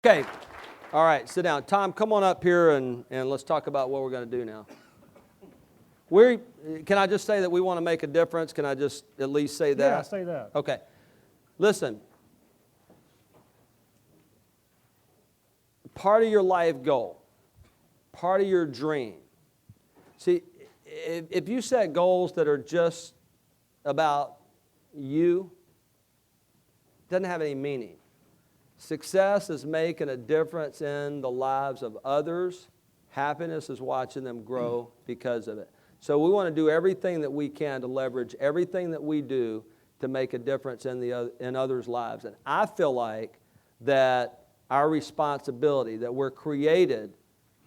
Okay. All right, sit down. Tom, come on up here and let's talk about what we're going to do now. Can I just say that we want to make a difference? Can I just at least say that? Yeah, say that. Okay. Listen. Part of your life goal, part of your dream. See, if you set goals that are just about you, it doesn't have any meaning. Success is making a difference in the lives of others. Happiness is watching them grow because of it. So we want to do everything that we can to leverage everything that we do to make a difference in others' lives. And I feel like that our responsibility, that we're created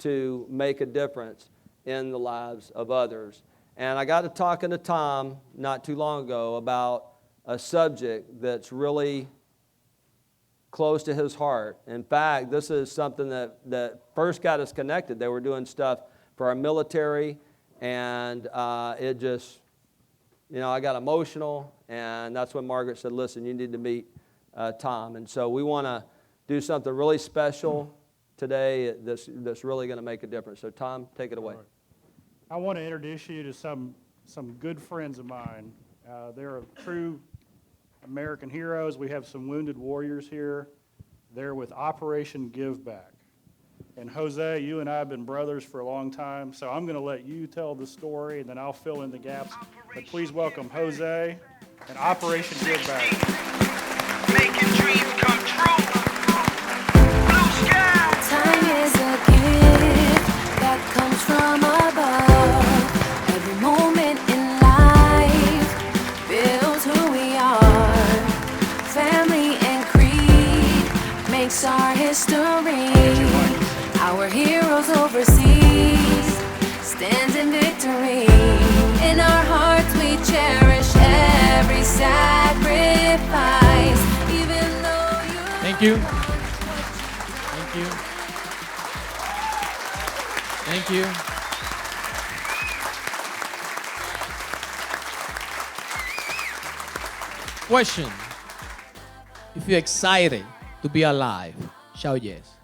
to make a difference in the lives of others. And I got to talking to Tom not too long ago about a subject that's really close to his heart. In fact, this is something that first got us connected. They were doing stuff for our military, and it just, I got emotional, and that's when Margaret said, listen, you need to meet Tom. And so we want to do something really special today that's really going to make a difference. So Tom, take it away. I want to introduce you to some good friends of mine. They're true American heroes. We have some wounded warriors here. They're with Operation Give Back. And Jose, you and I have been brothers for a long time, so I'm going to let you tell the story, and then I'll fill in the gaps. But please welcome Jose and Operation Give Back. Making dreams come true. Blue sky. Time is a gift that comes from above. Every moment in life builds who we are. Family and creed makes our history. Our heroes overseas stand in victory. In our hearts we cherish every sacrifice, even though you. Thank you. Thank you. Thank you. Question. If you're excited to be alive, shout yes.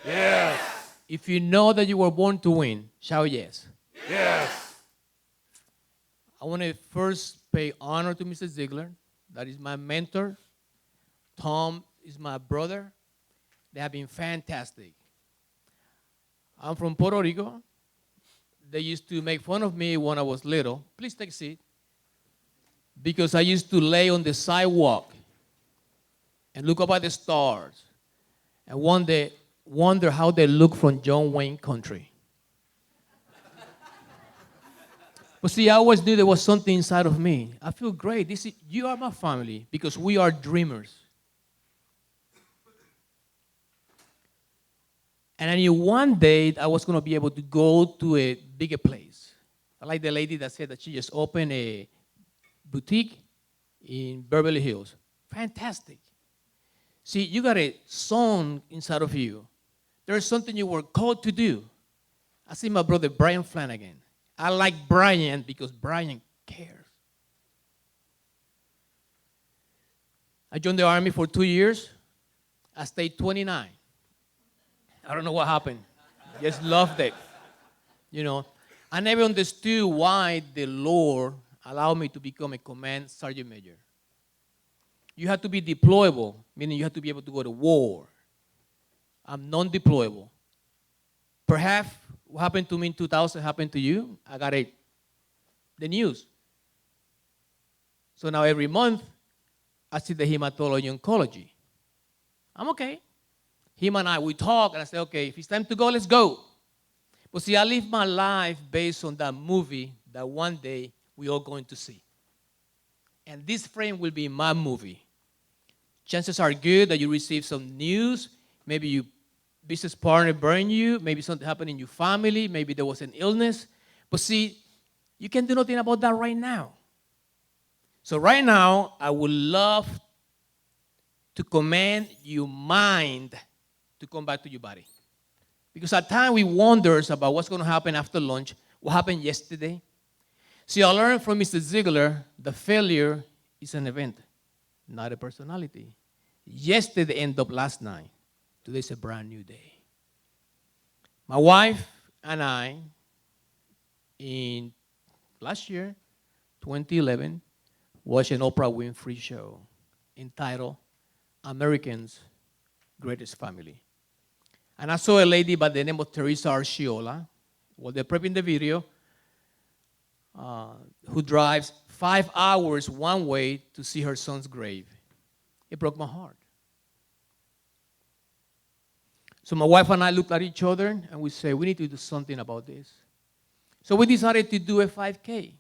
Yes. If you know that you were born to win, shout yes. Yes. I want to first pay honor to Mr. Ziegler. That is my mentor. Tom is my brother. They have been fantastic. I'm from Puerto Rico. They used to make fun of me when I was little. Please take a seat. Because I used to lay on the sidewalk and look up at the stars and one day wonder how they look from John Wayne country. But see, I always knew there was something inside of me. I feel great. You are my family because we are dreamers. And I knew one day I was going to be able to go to a bigger place. I like the lady that said that she just opened a boutique in Beverly Hills. Fantastic. See, you got a song inside of you. There's something you were called to do. I see my brother Brian Flanagan. I like Brian because Brian cares. I joined the Army for 2 years. I stayed 29. I don't know what happened. Just loved it. I never understood why the Lord allowed me to become a command sergeant major. You have to be deployable, meaning you have to be able to go to war. I'm non-deployable. Perhaps what happened to me in 2000 happened to you. I got the news. So now every month, I see the hematology oncology. I'm okay. Him and I, we talk, and I say, okay, if it's time to go, let's go. But see, I live my life based on that movie that one day we are going to see. And this frame will be my movie. Chances are good that you receive some news. Maybe your business partner burned you. Maybe something happened in your family. Maybe there was an illness. But see, you can do nothing about that right now. So right now, I would love to command your mind to come back to your body. Because at times we wonder about what's going to happen after lunch, what happened yesterday. See, I learned from Mr. Ziegler that failure is an event, not a personality. Yesterday ended up last night. Today's a brand new day. My wife and I, in last year, 2011, watched an Oprah Winfrey show entitled Americans' Greatest Family. And I saw a lady by the name of Teresa Arciola, while they're prepping the video, who drives 5 hours one way to see her son's grave. It broke my heart. So my wife and I looked at each other and we said, we need to do something about this. So we decided to do a 5K.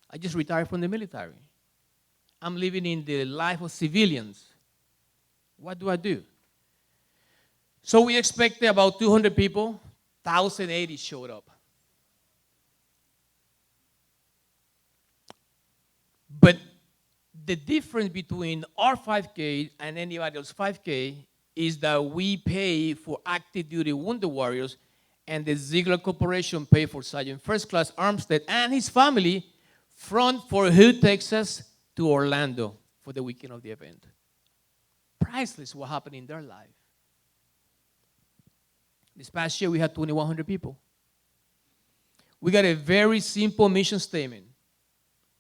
I just retired from the military. I'm living in the life of civilians. What do I do? So we expected about 200 people. 1,080 showed up. But the difference between our 5K and anybody else's 5K is that we pay for active duty wounded warriors, and the Ziegler Corporation pay for Sergeant First Class Armstead and his family from Fort Hood, Texas to Orlando for the weekend of the event. Priceless what happened in their life. This past year we had 2,100 people. We got a very simple mission statement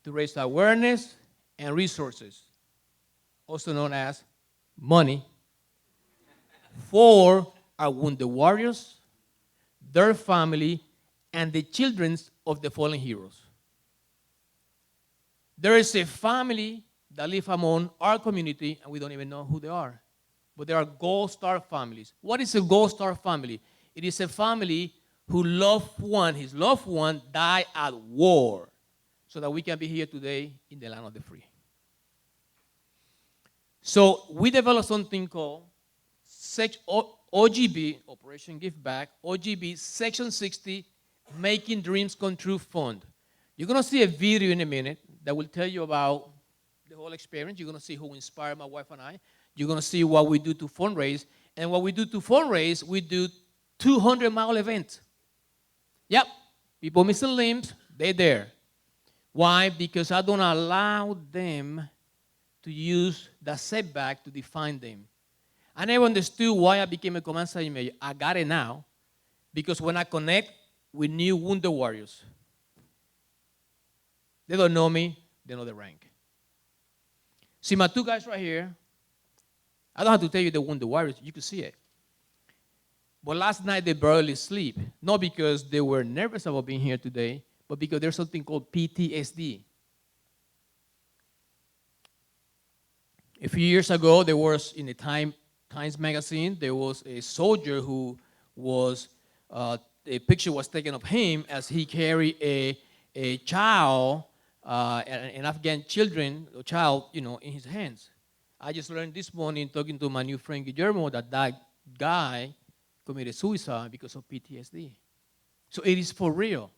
to raise awareness and resources, also known as money, for our wounded warriors, their family, and the children of the fallen heroes. There is a family that live among our community, and we don't even know who they are. But they are Gold Star families. What is a Gold Star family? It is a family who his loved one died at war, so that we can be here today in the land of the free. So we developed something called OGB, Operation Give Back, OGB Section 60, Making Dreams Come True Fund. You're going to see a video in a minute that will tell you about the whole experience. You're going to see who inspired my wife and I. You're going to see what we do to fundraise. And what we do to fundraise, we do 200-mile events. Yep, people missing limbs, they're there. Why? Because I don't allow them to use the setback to define them. I never understood why I became a command sergeant major. I got it now, because when I connect with new wounded warriors, they don't know me, they know the rank. See, my two guys right here, I don't have to tell you the wounded warriors, you can see it. But last night they barely sleep, not because they were nervous about being here today, but because there's something called PTSD. A few years ago, there was in the Times magazine, there was a soldier who was, a picture was taken of him as he carried a child, an Afghan child, in his hands. I just learned this morning talking to my new friend Guillermo that guy committed suicide because of PTSD. So it is for real.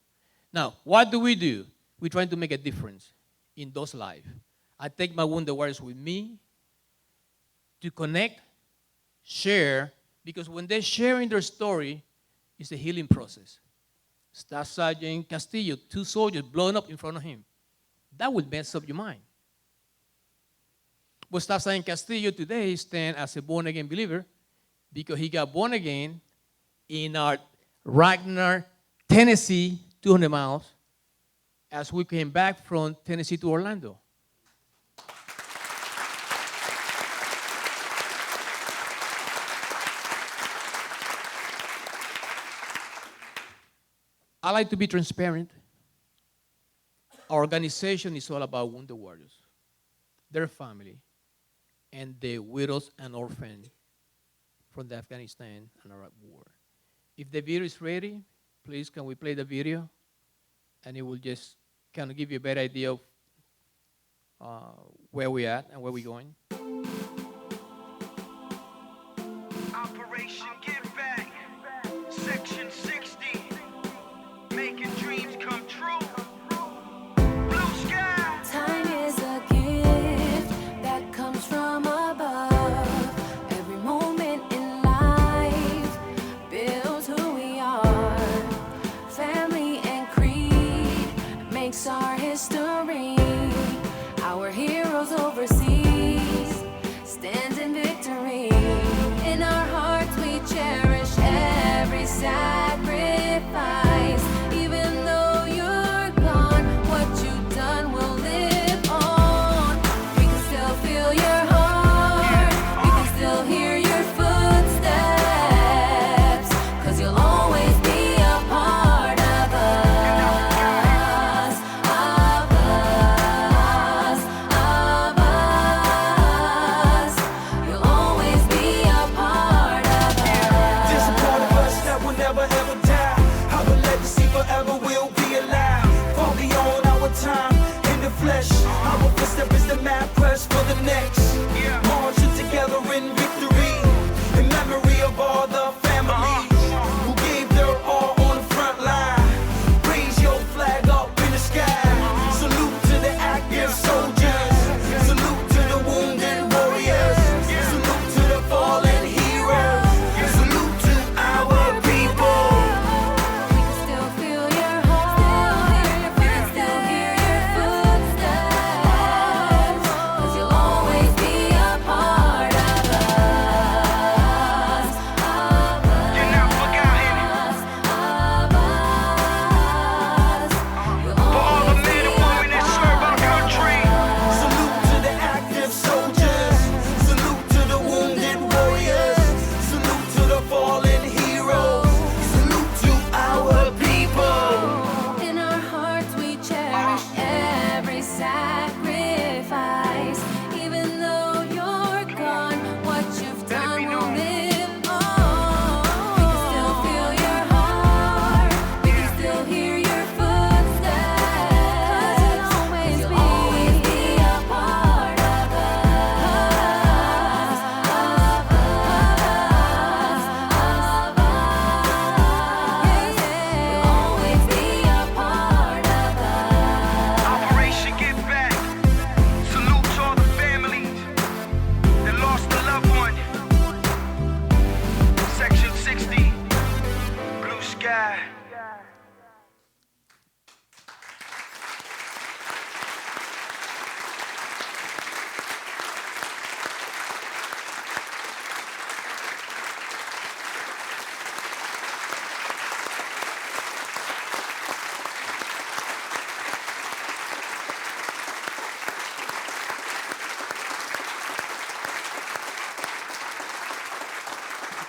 Now, what do? We're trying to make a difference in those lives. I take my wounded warriors with me to connect, share, because when they're sharing their story, it's a healing process. Staff Sergeant Castillo, 2 soldiers blown up in front of him. That would mess up your mind. But Staff Sergeant Castillo today stands as a born-again believer because he got born again in our Ragnar, Tennessee, 200 miles, as we came back from Tennessee to Orlando. I like to be transparent. Our organization is all about wounded warriors, their family, and the widows and orphans from the Afghanistan and Iraq war. If the video is ready, please can we play the video? And it will just kind of give you a better idea of where we're at and where we're going. Operation Give Back, Section 60, making dreams come true. Blue sky. Time is a gift that comes from above. Every moment in life builds who we are. Family and creed makes our history. Our heroes overseas stand in victory. In our hearts next. Marching together in victory, in memory of all the families who gave their all on the front line. Raise your flag up in the sky. Salute to the active soldiers. Salute to the wounded warriors. Salute to the fallen heroes. Salute to our people. We can still feel your heart. We can still hear your footsteps. 'Cause you'll always be a part of us. You're not forgotten. For all the men and women that serve our country. Salute to the active soldiers. Salute to the wounded warriors. Salute to the fallen heroes. Salute to our people. In our hearts we cherish every sacrifice. Even though you're gone, what you've done will live on. We can still feel your heart. We can still hear your footsteps. 'Cause you'll always be a part of us. You'll always be a part of us. Operation Give Back. Salute to all the families that lost a loved one. Section 60. Blue sky.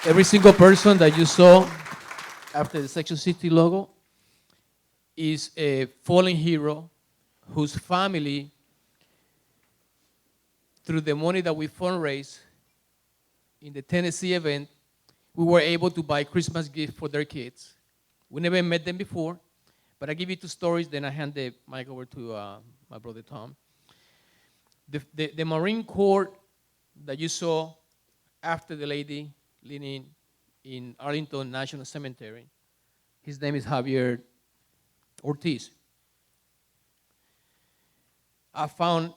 Every single person that you saw after the Section 60 logo is a fallen hero whose family, through the money that we fundraise in the Tennessee event, we were able to buy Christmas gifts for their kids. We never met them before, but I give you two stories, then I hand the mic over to my brother Tom. The Marine Corps that you saw after the lady leaning in Arlington National Cemetery, his name is Javier Ortiz. I found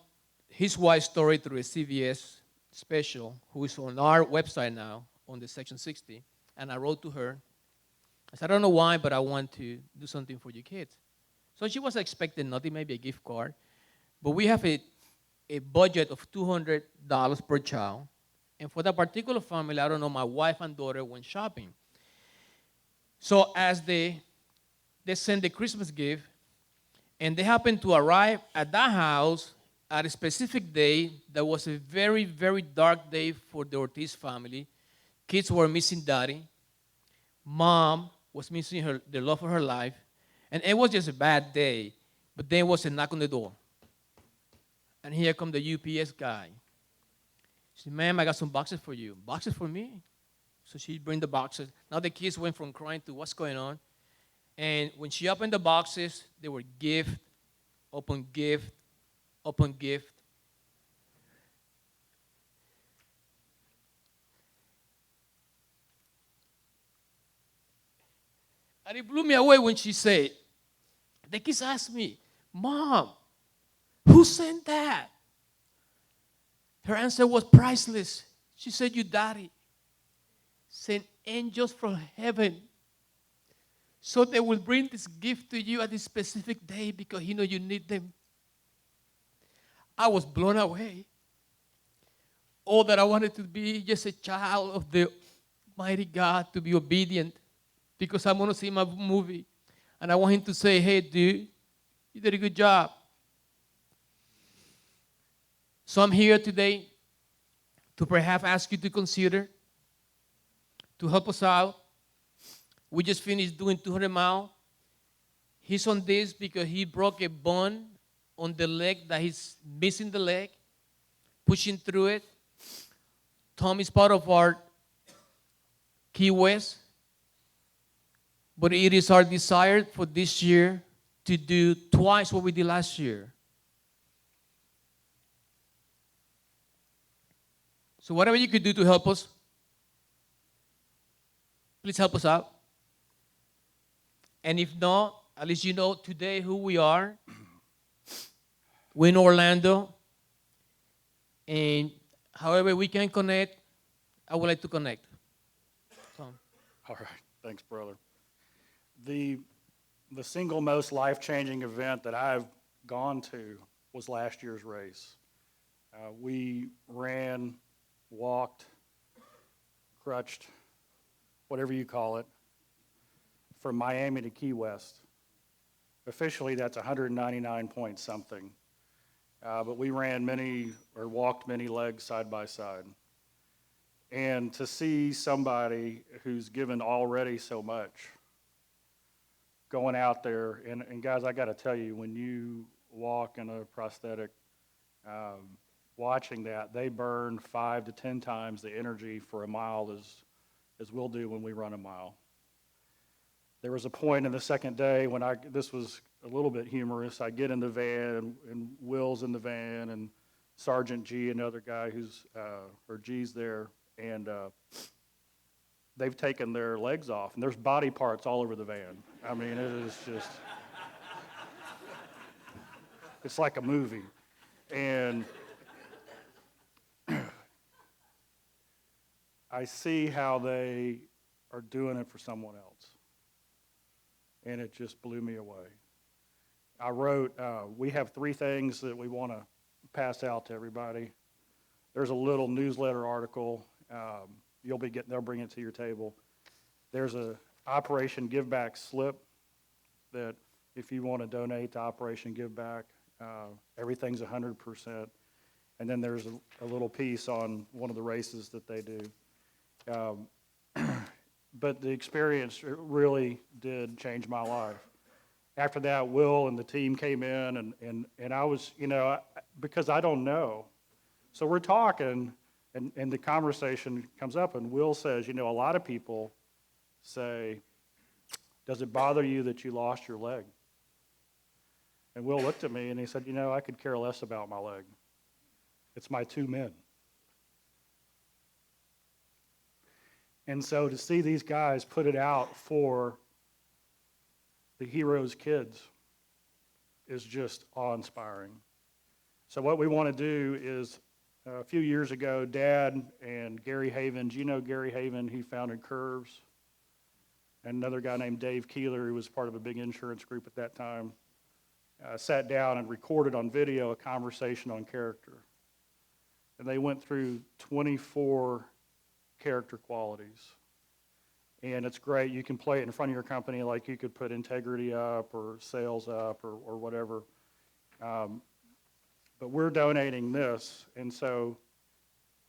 his wife's story through a CBS special, who is on our website now, on the Section 60, and I wrote to her. I said, I don't know why, but I want to do something for your kids. So she was expecting nothing, maybe a gift card, but we have a budget of $200 per child. And for that particular family, I don't know, my wife and daughter went shopping. So as they sent the Christmas gift, and they happened to arrive at that house at a specific day that was a very, very dark day for the Ortiz family. Kids were missing daddy. Mom was missing the love of her life. And it was just a bad day. But there was a knock on the door. And here come the UPS guy. She said, ma'am, I got some boxes for you. Boxes for me? So she bring the boxes. Now the kids went from crying to what's going on. And when she opened the boxes, they were gift, open gift, open gift. And it blew me away when she said, the kids asked me, Mom, who sent that? Her answer was priceless. She said, your daddy sent angels from heaven so they will bring this gift to you at this specific day because he knows you need them. I was blown away. All that I wanted to be just a child of the mighty God, to be obedient, because I'm going to see my movie. And I want him to say, hey, dude, you did a good job. So I'm here today to perhaps ask you to consider, to help us out. We just finished doing 200 miles. He's on this because he broke a bone on the leg that he's missing the leg, pushing through it. Tom is part of our Key West. But it is our desire for this year to do twice what we did last year. So whatever you could do to help us, please help us out. And if not, at least you know today who we are. We're in Orlando. And however we can connect, I would like to connect. So, All right, thanks, brother. The single most life-changing event that I've gone to was last year's race. We ran, walked, crutched, whatever you call it, from Miami to Key West. Officially, that's 199 point something. But we ran many, or walked many legs side by side. And to see somebody who's given already so much going out there, and guys, I got to tell you, when you walk in a prosthetic, watching that, they burn 5 to 10 times the energy for a mile as we'll do when we run a mile. There was a point in the second day when this was a little bit humorous. I get in the van, and Will's in the van, and Sergeant G, another guy or G's there, and they've taken their legs off, and there's body parts all over the van. I mean, it is just, it's like a movie. And I see how they are doing it for someone else. And it just blew me away. I wrote, we have 3 things that we want to pass out to everybody. There's a little newsletter article. They'll bring it to your table. There's a Operation Give Back slip that if you want to donate to Operation Give Back, everything's 100%. And then there's a little piece on one of the races that they do. But the experience really did change my life. After that, Will and the team came in, and I was, because I don't know. So we're talking, and the conversation comes up, and Will says, a lot of people say, does it bother you that you lost your leg? And Will looked at me, and he said, I could care less about my leg. It's my 2 men. And so to see these guys put it out for the heroes' kids is just awe-inspiring. So what we want to do is, a few years ago, Dad and Gary Haven, do you know Gary Haven? He founded Curves. And another guy named Dave Keeler, who was part of a big insurance group at that time, sat down and recorded on video a conversation on character. And they went through 24 character qualities. And it's great. You can play it in front of your company, like you could put integrity up or sales up or whatever. But we're donating this, and so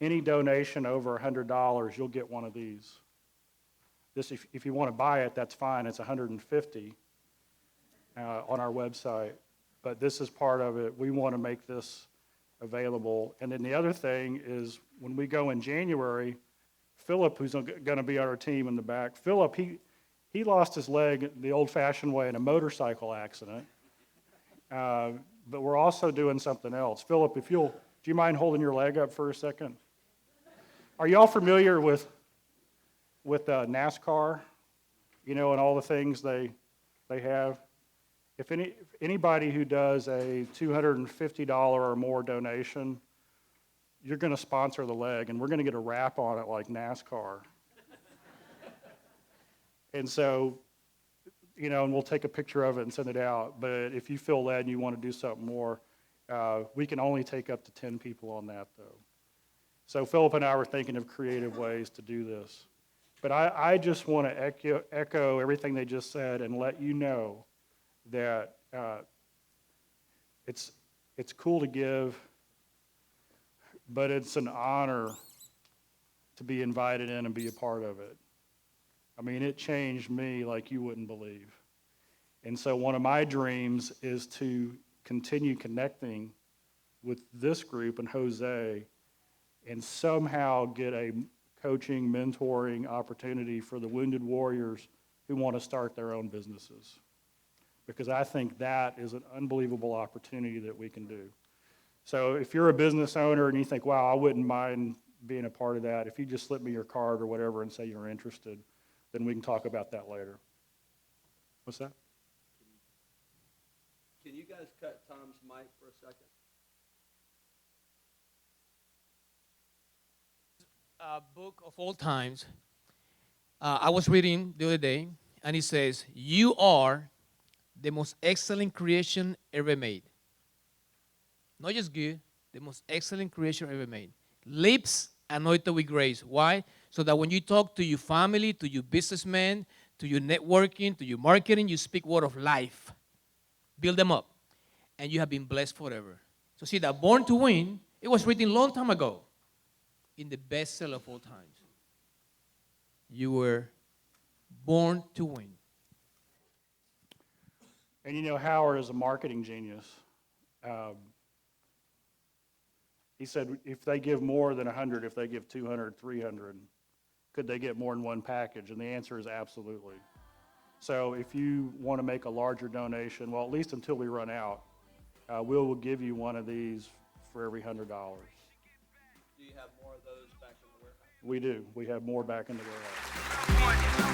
any donation over $100, you'll get one of these. This, if you want to buy it, that's fine. It's $150 on our website. But this is part of it. We want to make this available. And then the other thing is, when we go in January, Philip, who's going to be on our team in the back, Philip, he lost his leg the old-fashioned way in a motorcycle accident. But we're also doing something else. Philip, do you mind holding your leg up for a second? Are you all familiar with NASCAR, and all the things they have? If anybody who does a $250 or more donation, you're going to sponsor the leg, and we're going to get a wrap on it like NASCAR. And so, and we'll take a picture of it and send it out. But if you feel led and you want to do something more, we can only take up to 10 people on that, though. So Philip and I were thinking of creative ways to do this. But I just want to echo everything they just said and let you know that it's cool to give, but it's an honor to be invited in and be a part of it. I mean, it changed me like you wouldn't believe. And so one of my dreams is to continue connecting with this group and Jose and somehow get a coaching, mentoring opportunity for the wounded warriors who want to start their own businesses. Because I think that is an unbelievable opportunity that we can do. So if you're a business owner and you think, wow, I wouldn't mind being a part of that. If you just slip me your card or whatever and say you're interested, then we can talk about that later. What's that? Can you guys cut Tom's mic for a second? Book of all times. I was reading the other day, and it says, "You are the most excellent creation ever made." Not just good, the most excellent creation ever made. Lips anointed with grace. Why? So that when you talk to your family, to your businessmen, to your networking, to your marketing, you speak word of life. Build them up. And you have been blessed forever. So see that Born to Win, it was written a long time ago in the bestseller of all times. You were born to win. And you know, Howard is a marketing genius. He said if they give more than 100, if they give 200, 300, could they get more than one package? And the answer is absolutely. So if you want to make a larger donation, well, at least until we run out, we'll give you one of these for every $100. Do you have more of those back in the warehouse? We do. We have more back in the warehouse.